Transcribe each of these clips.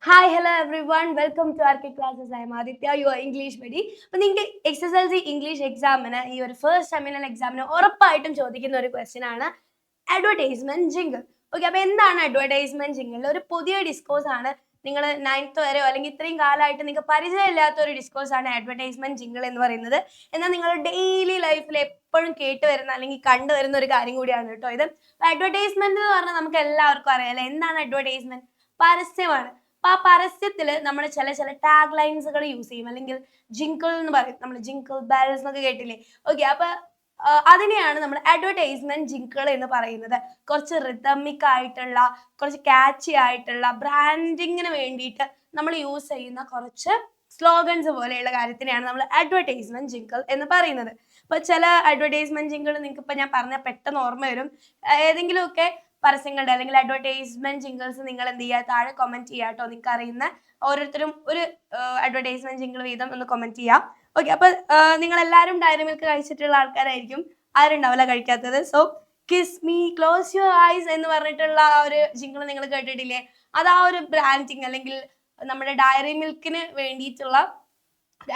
Hi, hello everyone. Welcome to RK Classes. I am Aditya, your English buddy. അപ്പോൾ നിങ്ങൾക്ക് SSLC English എക്സാമിന് ഈ ഒരു ഫസ്റ്റ് സെമിനൽ എക്സാമിന് ഉറപ്പായിട്ടും ചോദിക്കുന്ന ഒരു ക്വസ്റ്റ്യൻ ആണ് അഡ്വർടൈസ്മെന്റ് ജിംഗിൾ. ഓക്കെ, അപ്പോൾ എന്താണ് അഡ്വർടൈസ്മെന്റ് ജിംഗിൾ? ഒരു പുതിയ ഡിസ്കോഴ്സ് ആണ്. നിങ്ങൾ 9th വരെയോ അല്ലെങ്കിൽ ഇത്രയും കാലമായിട്ട് നിങ്ങൾക്ക് പരിചയമില്ലാത്ത ഒരു ഡിസ്കോഴ്സ് ആണ് അഡ്വർടൈസ്മെന്റ് ജിംഗിൾ എന്ന് പറയുന്നത്. എന്നാൽ നിങ്ങൾ ഡെയിലി ലൈഫിൽ എപ്പോഴും കേട്ട് വരുന്ന അല്ലെങ്കിൽ കണ്ടുവരുന്ന ഒരു കാര്യം കൂടിയാണ് കേട്ടോ ഇത്. അഡ്വർടൈസ്മെന്റ് എന്ന് പറഞ്ഞാൽ നമുക്ക് എല്ലാവർക്കും അറിയാം അല്ലേ, എന്താണ് അഡ്വർടൈസ്മെന്റ്? പരസ്യമാണ്. അപ്പൊ ആ പരസ്യത്തിൽ നമ്മൾ ചില ടാഗ് ലൈൻസുകൾ യൂസ് ചെയ്യും, അല്ലെങ്കിൽ ജിങ്കിൾ എന്ന് പറയും. നമ്മൾ ജിങ്കിൾ ബെൽസ് എന്നൊക്കെ കേട്ടില്ലേ? ഓക്കെ, അപ്പൊ അതിനെയാണ് നമ്മൾ അഡ്വർടൈസ്മെന്റ് ജിങ്കിൾ എന്ന് പറയുന്നത്. കുറച്ച് റിതമിക് ആയിട്ടുള്ള, കുറച്ച് കാച്ചി ആയിട്ടുള്ള, ബ്രാൻഡിങ്ങിന് വേണ്ടിയിട്ട് നമ്മൾ യൂസ് ചെയ്യുന്ന കുറച്ച് സ്ലോഗൻസ് പോലെയുള്ള കാര്യത്തിനെയാണ് നമ്മൾ അഡ്വർടൈസ്മെന്റ് ജിങ്കിൾ എന്ന് പറയുന്നത്. ഇപ്പൊ ചില അഡ്വർടൈസ്മെന്റ് ജിങ്കിൾ നിങ്ങൾക്ക് ഇപ്പൊ ഞാൻ പറഞ്ഞ പെട്ടെന്ന് ഓർമ്മ വരും. ഏതെങ്കിലുമൊക്കെ പരസ്യങ്ങളുടെ അല്ലെങ്കിൽ അഡ്വർടൈസ്മെന്റ് ജിംഗിൾസ് നിങ്ങൾ എന്ത് ചെയ്യുക, താഴെ കമന്റ് ചെയ്യുക കേട്ടോ. നിങ്ങൾക്ക് അറിയുന്ന ഓരോരുത്തരും ഒരു അഡ്വർടൈസ്മെന്റ് ജിംഗിൾ വീതം ഒന്ന് കമന്റ് ചെയ്യാം. ഓക്കെ, അപ്പൊ നിങ്ങൾ എല്ലാവരും ഡയറി മിൽക്ക് കഴിച്ചിട്ടുള്ള ആൾക്കാരായിരിക്കും. ആരുണ്ടാവില്ല കഴിക്കാത്തത്. So kiss me close your eyes എന്ന് പറഞ്ഞിട്ടുള്ള ആ ഒരു ജിംഗിൾ നിങ്ങൾ കേട്ടിട്ടില്ലേ? അത് ആ ഒരു ബ്രാൻഡിങ് അല്ലെങ്കിൽ നമ്മുടെ ഡയറി മിൽക്കിന് വേണ്ടിയിട്ടുള്ള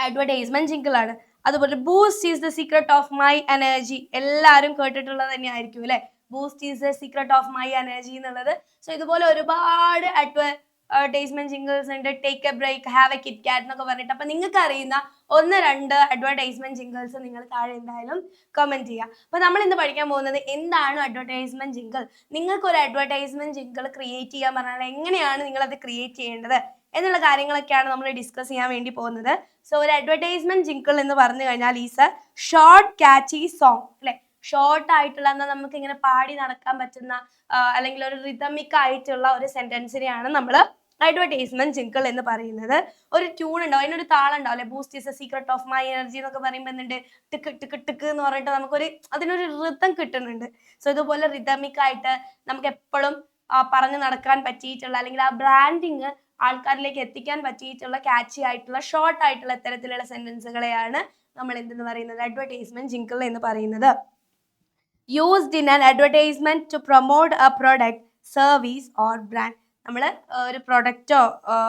അഡ്വർടൈസ്മെന്റ് ജിംഗിൾ ആണ്. അതുപോലെ Boost is the secret of my energy, എല്ലാവരും കേട്ടിട്ടുള്ളത് തന്നെ ആയിരിക്കും അല്ലെ? Boost is the secret of my energy എന്നുള്ളത്. സോ ഇതുപോലെ ഒരുപാട് അഡ്വർടൈസ്മെന്റ് ജിംഗിൾസ് ഉണ്ട്. Take a break, have a KitKat എന്നൊക്കെ പറഞ്ഞിട്ട്. അപ്പൊ നിങ്ങൾക്ക് അറിയുന്ന 1-2 അഡ്വർടൈസ്മെന്റ് ജിംഗിൾസ് നിങ്ങൾ താഴെ എന്തായാലും കമന്റ് ചെയ്യുക. അപ്പൊ നമ്മൾ ഇന്ന് പഠിക്കാൻ പോകുന്നത് എന്താണ് അഡ്വർടൈസ്മെന്റ് ജിംഗിൾ. നിങ്ങൾക്ക് ഒരു അഡ്വർടൈസ്മെന്റ് ജിംഗിൾ ക്രിയേറ്റ് ചെയ്യാൻ പറഞ്ഞാൽ എങ്ങനെയാണ് നിങ്ങൾ അത് ക്രിയേറ്റ് ചെയ്യേണ്ടത് എന്നുള്ള കാര്യങ്ങളൊക്കെയാണ് നമ്മൾ ഡിസ്കസ് ചെയ്യാൻ വേണ്ടി പോകുന്നത്. സോ ഒരു അഡ്വർടൈസ്മെന്റ് ജിംഗിൾ എന്ന് പറഞ്ഞു കഴിഞ്ഞാൽ ഈസ് എ ഷോർട്ട് കാച്ചി സോങ് അല്ലെ? ഷോർട്ട് ആയിട്ടുള്ള, എന്നാൽ നമുക്ക് ഇങ്ങനെ പാടി നടക്കാൻ പറ്റുന്ന അല്ലെങ്കിൽ ഒരു റിതമിക് ആയിട്ടുള്ള ഒരു സെന്റൻസിനെയാണ് നമ്മൾ അഡ്വർടൈസ്മെന്റ് ജിംഗിൾ എന്ന് പറയുന്നത്. ഒരു ട്യൂൺ ഉണ്ടാവും, അതിനൊരു താളം ഉണ്ടാവും അല്ലെ? Boost is A secret of my energy എന്നൊക്കെ പറയുമ്പോൾ എന്തുണ്ട്, ടിക്ക് ടിക്ക് ടിക്ക് എന്ന് പറഞ്ഞിട്ട് നമുക്കൊരു അതിനൊരു റിതം കിട്ടുന്നുണ്ട്. സോ ഇതുപോലെ റിതമിക് ആയിട്ട് നമുക്ക് എപ്പോഴും പറഞ്ഞു നടക്കാൻ പറ്റിയിട്ടുള്ള, അല്ലെങ്കിൽ ആ ബ്രാൻഡിങ് ആൾക്കാരിലേക്ക് എത്തിക്കാൻ പറ്റിയിട്ടുള്ള കാച്ചി ആയിട്ടുള്ള, ഷോർട്ട് ആയിട്ടുള്ള ഇത്തരത്തിലുള്ള സെന്റൻസുകളെയാണ് നമ്മൾ എന്തെന്ന് പറയുന്നത്, അഡ്വർടൈസ്മെന്റ് ജിംഗിൾ എന്ന് പറയുന്നത്. Used in an advertisement to promote a product, service or brand. നമ്മൾ ഒരു പ്രൊഡക്റ്റോ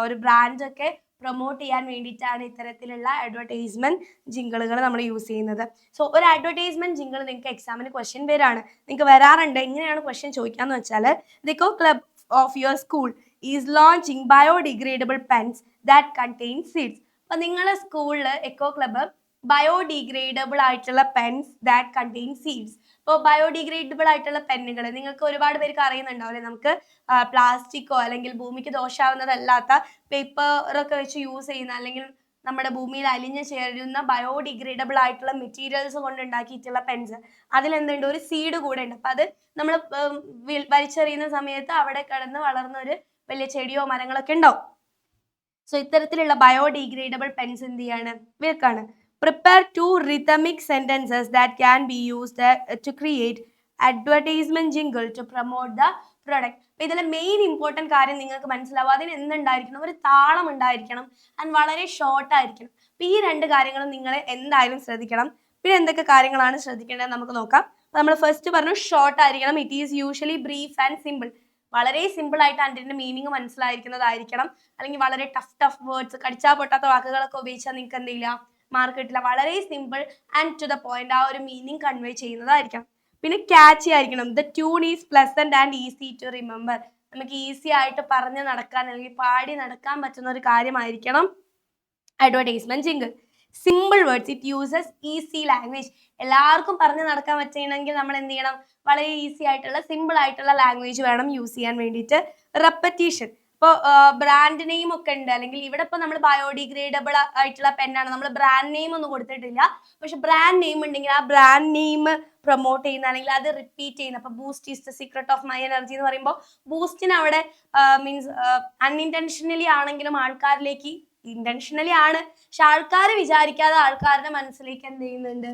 ഒരു ബ്രാൻഡൊക്കെ പ്രൊമോട്ട് ചെയ്യാൻ വേണ്ടിയിട്ടാണ് ഇത്തരത്തിലുള്ള അഡ്വർടൈസ്മെന്റ് ജിംഗിളുകൾ നമ്മൾ യൂസ് ചെയ്യുന്നത്. സോ ഒരു അഡ്വർടൈസ്മെന്റ് ജിംഗിൾ നിങ്ങൾക്ക് എക്സാമിന് ക്വസ്റ്റ്യൻ നിങ്ങൾക്ക് വരാറുണ്ട്. എങ്ങനെയാണ് ക്വസ്റ്റ്യൻ ചോദിക്കാന്ന് വെച്ചാൽ, eco club of your school is launching biodegradable pens that contain seeds. അപ്പൊ നിങ്ങളുടെ സ്കൂളിൽ എക്കോ ക്ലബ്ബ് ബയോഡിഗ്രേഡബിൾ ആയിട്ടുള്ള പെൻസ് ദാറ്റ് കണ്ടെയ്ൻ സീഡ്സ്. ഇപ്പോൾ ബയോഡിഗ്രേഡബിൾ ആയിട്ടുള്ള പെന്നുകൾ നിങ്ങൾക്ക് ഒരുപാട് പേർക്ക് അറിയുന്നുണ്ടാവില്ലേ? നമുക്ക് പ്ലാസ്റ്റിക്കോ അല്ലെങ്കിൽ ഭൂമിക്ക് ദോഷമാവുന്നതല്ലാത്ത പേപ്പറൊക്കെ വെച്ച് യൂസ് ചെയ്യുന്ന, അല്ലെങ്കിൽ നമ്മുടെ ഭൂമിയിൽ അലിഞ്ഞു ചേരുന്ന ബയോഡിഗ്രേഡബിൾ ആയിട്ടുള്ള മെറ്റീരിയൽസ് കൊണ്ട് ഉണ്ടാക്കിയിട്ടുള്ള പെൻസ്, അതിലെന്തുണ്ട്, ഒരു സീഡ് കൂടെ ഉണ്ട്. അപ്പം അത് നമ്മൾ വലിച്ചെറിയുന്ന സമയത്ത് അവിടെ കിടന്ന് വളർന്ന ഒരു വലിയ ചെടിയോ മരങ്ങളൊക്കെ ഉണ്ടാവും. സോ ഇത്തരത്തിലുള്ള ബയോഡിഗ്രേഡബിൾ പെൻസ് എന്ത് ചെയ്യാണ്, വിൽക്കാണ്. Prepare 2 rhythmic sentences that can be used to create advertisement jingle to promote the product. അപ്പോൾ ഇതിലെ മെയിൻ ഇമ്പോർട്ടൻറ്റ് കാര്യം നിങ്ങൾക്ക് മനസ്സിലാവും. അതിന് എന്തുണ്ടായിരിക്കണം, ഒരു താളം ഉണ്ടായിരിക്കണം, ആൻഡ് വളരെ ഷോർട്ട് ആയിരിക്കണം. അപ്പോൾ ഈ 2 കാര്യങ്ങളും നിങ്ങൾ എന്തായാലും ശ്രദ്ധിക്കണം. പിന്നെ എന്തൊക്കെ കാര്യങ്ങളാണ് ശ്രദ്ധിക്കേണ്ടത് നമുക്ക് നോക്കാം. അപ്പോൾ നമ്മൾ ഫസ്റ്റ് പറഞ്ഞു ഷോർട്ട് ആയിരിക്കണം. It is usually brief and simple. വളരെ സിമ്പിൾ ആയിട്ട് അതിൻ്റെ മീനിങ് മനസ്സിലായിരിക്കുന്നതായിരിക്കണം. അല്ലെങ്കിൽ വളരെ ടഫ് വേർഡ്സ്, കടിച്ചാൽ പൊട്ടാത്ത വാക്കുകളൊക്കെ ഉപയോഗിച്ചാൽ നിങ്ങൾക്ക് എന്തെയില്ല, മാർക്ക് കിട്ടില്ല. വളരെ simple and to the point, ആ ഒരു മീനിങ് കൺവേ ചെയ്യുന്നതായിരിക്കണം. പിന്നെ ക്യാച്ചി ആയിരിക്കണം. The tune is pleasant and easy to remember. നമുക്ക് ഈസി ആയിട്ട് പറഞ്ഞ് നടക്കാൻ അല്ലെങ്കിൽ പാടി നടക്കാൻ പറ്റുന്ന ഒരു കാര്യമായിരിക്കണം advertisement jingle. Simple words, it uses easy language. എല്ലാവർക്കും പറഞ്ഞ് നടക്കാൻ പറ്റണമെങ്കിൽ നമ്മൾ എന്ത് ചെയ്യണം, വളരെ ഈസി ആയിട്ടുള്ള സിമ്പിൾ ആയിട്ടുള്ള ലാംഗ്വേജ് വേണം യൂസ് ചെയ്യാൻ വേണ്ടിയിട്ട്. റെപ്പറ്റീഷൻ, ഇപ്പോൾ ബ്രാൻഡ് നെയിം ഒക്കെ ഉണ്ട്, അല്ലെങ്കിൽ ഇവിടെ ഇപ്പോൾ നമ്മൾ ബയോഡിഗ്രേഡബിൾ ആയിട്ടുള്ള പെന്നാണ്, നമ്മൾ ബ്രാൻഡ് നെയിം ഒന്നും കൊടുത്തിട്ടില്ല. പക്ഷെ ബ്രാൻഡ് നെയിം ഉണ്ടെങ്കിൽ ആ ബ്രാൻഡ് നെയിം പ്രൊമോട്ട് ചെയ്യുന്ന, അല്ലെങ്കിൽ അത് റിപ്പീറ്റ് ചെയ്യുന്ന. അപ്പോൾ boost is the secret of my energy എന്ന് പറയുമ്പോൾ ബൂസ്റ്റിന് അവിടെ മീൻസ് അൺഇൻറ്റൻഷനലി ആണെങ്കിലും ആൾക്കാരിലേക്ക്, ഇന്റൻഷനലി ആണ് പക്ഷെ ആൾക്കാർ വിചാരിക്കാതെ ആൾക്കാരുടെ മനസ്സിലേക്ക് എന്ത് ചെയ്യുന്നുണ്ട്,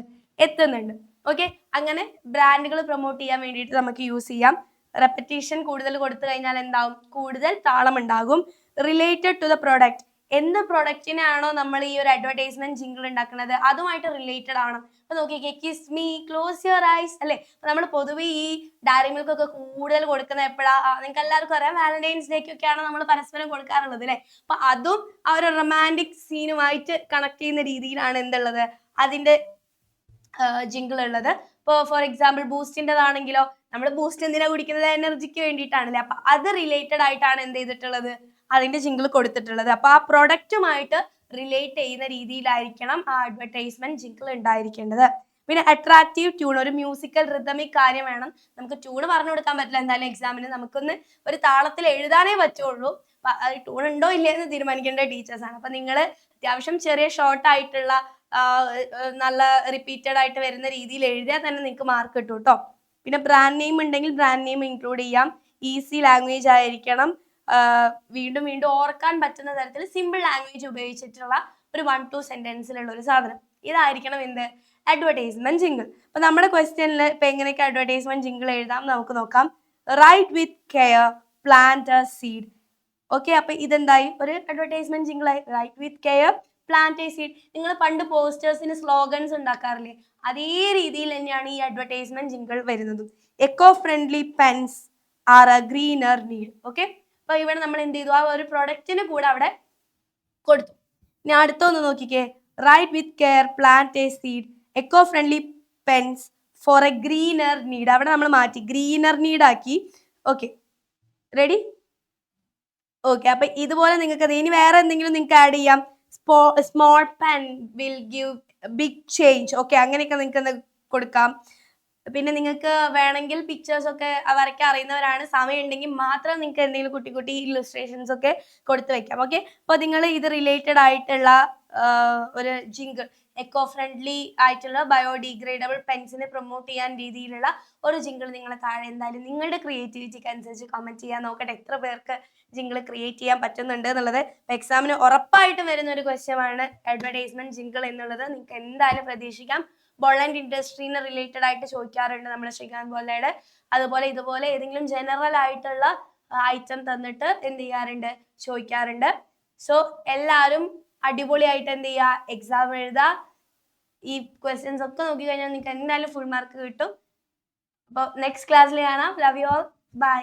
എത്തുന്നുണ്ട്. ഓക്കെ, അങ്ങനെ ബ്രാൻഡുകൾ പ്രൊമോട്ട് ചെയ്യാൻ വേണ്ടിയിട്ട് നമുക്ക് യൂസ് ചെയ്യാം. റെപ്പറ്റീഷൻ കൂടുതൽ കൊടുത്തു കഴിഞ്ഞാൽ എന്താവും, കൂടുതൽ താളം ഉണ്ടാകും. റിലേറ്റഡ് ടു ദ പ്രോഡക്റ്റ്, എന്ത് പ്രൊഡക്റ്റിനാണോ നമ്മൾ ഈ ഒരു അഡ്വർടൈസ്മെന്റ് ജിങ്കിൾ ഉണ്ടാക്കുന്നത് അതുമായിട്ട് റിലേറ്റഡ് ആണ്. അപ്പൊ നോക്കിക്കേ, kiss me, close your ice അല്ലെ. നമ്മൾ പൊതുവെ ഈ ഡയറി മിൽക്ക് ഒക്കെ കൂടുതൽ കൊടുക്കുന്ന എപ്പോഴാ, നിങ്ങൾക്ക് എല്ലാവർക്കും അറിയാം, വാലന്റൈൻസ് ഡേക്കൊക്കെയാണ് നമ്മൾ പരസ്പരം കൊടുക്കാറുള്ളത് അല്ലെ. അപ്പൊ അതും ആ ഒരു റൊമാൻറ്റിക് സീനുമായിട്ട് കണക്ട് ചെയ്യുന്ന രീതിയിലാണ് എന്തുള്ളത്, അതിന്റെ ജിങ്കിൾ ഉള്ളത്. ഇപ്പോൾ ഫോർ എക്സാമ്പിൾ ബൂസ്റ്റിൻ്റെതാണെങ്കിലോ, നമ്മൾ ബൂസ്റ്റ് എന്തിനാ കുടിക്കുന്നത്, എനർജിക്ക് വേണ്ടിയിട്ടാണല്ലേ. അപ്പൊ അത് റിലേറ്റഡ് ആയിട്ടാണ് എന്ത് ചെയ്തിട്ടുള്ളത്, അതിന്റെ ജിങ്കിൾ കൊടുത്തിട്ടുള്ളത്. അപ്പൊ ആ പ്രൊഡക്റ്റുമായിട്ട് റിലേറ്റ് ചെയ്യുന്ന രീതിയിലായിരിക്കണം ആ അഡ്വർടൈസ്മെന്റ് ജിങ്കിൾ ഉണ്ടായിരിക്കേണ്ടത്. പിന്നെ അട്രാക്റ്റീവ് ട്യൂൺ, ഒരു മ്യൂസിക്കൽ റിതമിക് കാര്യം വേണം. നമുക്ക് ട്യൂൺ പറഞ്ഞു കൊടുക്കാൻ പറ്റില്ല എന്തായാലും എക്സാമിന്, നമുക്കൊന്ന് ഒരു താളത്തിൽ എഴുതാനേ പറ്റുള്ളൂ. ട്യൂൺ ഉണ്ടോ ഇല്ലേ എന്ന് തീരുമാനിക്കേണ്ട ടീച്ചേഴ്സാണ്. അപ്പൊ നിങ്ങൾ അത്യാവശ്യം ചെറിയ ഷോർട്ട് ആയിട്ടുള്ള നല്ല റിപ്പീറ്റഡ് ആയിട്ട് വരുന്ന രീതിയിൽ എഴുതിയാൽ തന്നെ നിങ്ങൾക്ക് മാർക്ക് കിട്ടും കേട്ടോ. പിന്നെ ബ്രാൻഡ് നെയിം ഉണ്ടെങ്കിൽ ബ്രാൻഡ് നെയിം ഇൻക്ലൂഡ് ചെയ്യാം. ഈസി ലാംഗ്വേജ് ആയിരിക്കണം. വീണ്ടും വീണ്ടും ഓർക്കാൻ പറ്റുന്ന തരത്തിൽ സിമ്പിൾ ലാംഗ്വേജ് ഉപയോഗിച്ചിട്ടുള്ള ഒരു 1-2 സെന്റൻസിലുള്ള ഒരു സാധനം. ഇതായിരിക്കണം എന്ത്, അഡ്വർടൈസ്മെന്റ് ജിങ്കിൾ. അപ്പൊ നമ്മുടെ ക്വസ്റ്റ്യനിൽ ഇപ്പൊ എങ്ങനെയൊക്കെ അഡ്വർടൈസ്മെന്റ് ജിങ്കിൾ എഴുതാം നമുക്ക് നോക്കാം. Write with care, plant a seed. Okay, അപ്പൊ ഇതെന്തായി, ഒരു അഡ്വർടൈസ്മെന്റ് ജിങ്കിളായി. Write with care, plant a seed. നിങ്ങൾ പണ്ട് പോസ്റ്റേഴ്സിന് സ്ലോഗൻസ് ഉണ്ടാക്കാറില്ലേ, അതേ രീതിയിൽ തന്നെയാണ് ഈ അഡ്വർടൈസ്മെന്റ് ജിങ്കിൾ വരുന്നതും. Eco friendly pens are a greener need. Okay, അപ്പൊ ഇവിടെ നമ്മൾ എന്ത് ചെയ്തു, ആ ഒരു പ്രൊഡക്റ്റിന് കൂടെ അവിടെ കൊടുത്തു. ഇനി അടുത്തൊന്ന് നോക്കിക്കേ, write with care, plant a seed, eco friendly pens for a greener need. അവിടെ നമ്മൾ മാറ്റി ഗ്രീനർ നീഡ് ആക്കി. Okay, ready? ഓക്കെ, അപ്പൊ ഇതുപോലെ നിങ്ങൾക്ക് ഇനി വേറെ എന്തെങ്കിലും നിങ്ങൾക്ക് ആഡ് ചെയ്യാം. Small pen will give big change. Okay, അങ്ങനെയൊക്കെ നിങ്ങൾക്ക് കൊടുക്കാം. പിന്നെ നിങ്ങൾക്ക് വേണമെങ്കിൽ പിക്ചേഴ്സ് ഒക്കെ വരയ്ക്കാൻ അറിയുന്നവരാണ്, സമയം ഉണ്ടെങ്കിൽ മാത്രം നിങ്ങൾക്ക് എന്തെങ്കിലും കുട്ടി കുട്ടി ഇല്ലുസ്ട്രേഷൻസ് ഒക്കെ കൊടുത്തു വെക്കാം. ഓക്കെ, അപ്പോൾ നിങ്ങൾ ഇത് റിലേറ്റഡ് ആയിട്ടുള്ള ഒരു ജിങ്കിൾ, എക്കോ ഫ്രണ്ട്ലി ആയിട്ടുള്ള ബയോഡിഗ്രേഡബിൾ പെൻസിനെ പ്രൊമോട്ട് ചെയ്യാൻ രീതിയിലുള്ള ഒരു ജിങ്കിൾ നിങ്ങളെ താഴെ എന്തായാലും നിങ്ങളുടെ ക്രിയേറ്റിവിറ്റിക്ക് അനുസരിച്ച് കമന്റ് ചെയ്യാൻ നോക്കട്ടെ, എത്ര പേർക്ക് ജിങ്കിൾ ക്രിയേറ്റ് ചെയ്യാൻ പറ്റുന്നുണ്ട് എന്നുള്ളത്. എക്സാമിന് ഉറപ്പായിട്ടും വരുന്ന ഒരു ക്വസ്റ്റ്യൻ ആണ് അഡ്വർടൈസ്മെന്റ് ജിങ്കിൾ എന്നുള്ളത്. നിങ്ങൾക്ക് എന്തായാലും പ്രതീക്ഷിക്കാം. ബോളൻഡ് ഇൻഡസ്ട്രീനെ റിലേറ്റഡ് ആയിട്ട് ചോദിക്കാറുണ്ട് നമ്മുടെ ശ്രീകാന്ത് ബോള്ളയുടെ. അതുപോലെ ഇതുപോലെ ഏതെങ്കിലും ജനറൽ ആയിട്ടുള്ള ഐറ്റം തന്നിട്ട് എന്ത് ചെയ്യാറുണ്ട്, ചോദിക്കാറുണ്ട്. സോ എല്ലാവരും അടിപൊളിയായിട്ട് എന്ത് ചെയ്യുക, എക്സാം എഴുതുക. ഈ ക്വസ്റ്റ്യൻസ് ഒക്കെ നോക്കി കഴിഞ്ഞാൽ നിങ്ങൾക്ക് എന്തായാലും ഫുൾ മാർക്ക് കിട്ടും. അപ്പോൾ നെക്സ്റ്റ് ക്ലാസ്സിൽ കാണാം. Love you all, by.